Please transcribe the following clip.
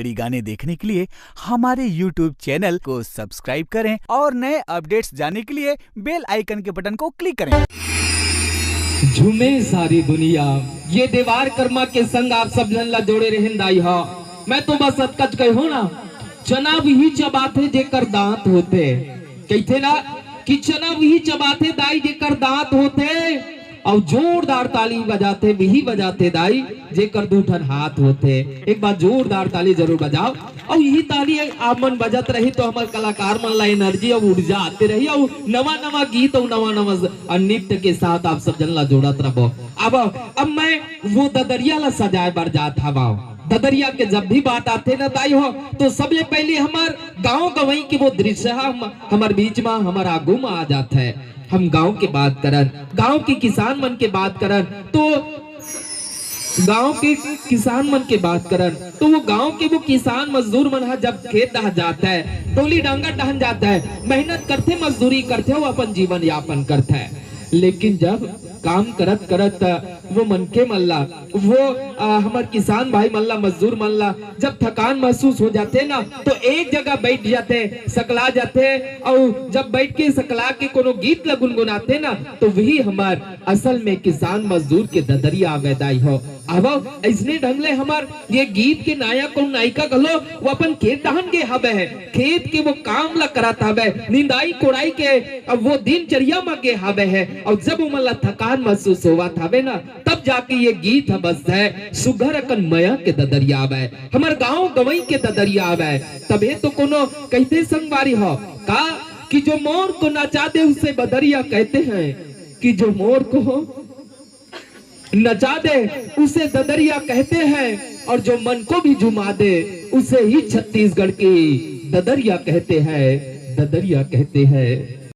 गाने देखने के लिए हमारे YouTube चैनल को सब्सक्राइब करें और नए अपडेट्स जानने के लिए बेल आइकन के बटन को क्लिक करें। झूमे सारी दुनिया ये देवार कर्मा के संग आप सब जन जोड़े रहन दाई हा। मैं तो बस अतकच कहूं ना, चना भी चबाथे जेकर दांत होते, कहते ना कि चना भी चबाथे दाई जेकर दांत होते, और जोरदार ताली बजाते भी बजाते दाई जेकर दूठन हाथ होते। एक बार जोरदार ताली जरूर बजाओ, और यही ताली आप मन बजत रही तो हमारे कलाकार मन ला एनर्जी और ऊर्जा आते रही, और नवा नवा गीत और नवा नवा नृत्य के साथ आप सब जन ला जोड़त रहो। अब मैं वो ददरिया ला सजाए बर जात हवा। ददरिया के जब भी बात आते ना दाई हो तो सबले पहले हमार गांव गवई के वो दृश्य हमार बीच में हमार आगू में आ जाता है। हम गांव के बात करन, गांव के किसान मन के बात करन, तो गांव के किसान मन के बात करन तो वो गांव के वो किसान मजदूर मन जब खेत दह जाता है, टोली डांगा डहन जाता है, मेहनत करते मजदूरी करते वो अपन जीवन यापन करता है। लेकिन जब काम करत करत वो मनके मल्ला वो हमार किसान भाई मल्ला मजदूर मल्ला जब थकान महसूस हो जाते ना तो एक जगह बैठ जाते, सकला जाते, और जब बैठ के सकला के कोनो गीत ला गुनगुनाते ना तो वही हमार असल में किसान मजदूर के ददरिया आवेदाई हो। अब इसने ढंग ले हमार ये गीत के नायक और नायिका गलो वो अपन खेत दहन के हवे है, खेत के वो काम ला करत हवे, निंदाई कोड़ाई के अब वो दिनचर्या में के हवे है, और जब उमला थकान महसूस होवा थावे ना तब जाके ये गीत बस है सुघर अकन मया के ददरिया आवे, हमार गांव गवई के ददरिया आवे। तबे तो कोनो कहते संगवारी हो का कि जो मोर को नचा दे उसे बदरिया कहते हैं, कि जो मोर को नचा दे उसे ददरिया कहते हैं, और जो मन को भी झुमा दे उसे ही छत्तीसगढ़ की ददरिया कहते हैं, ददरिया कहते हैं।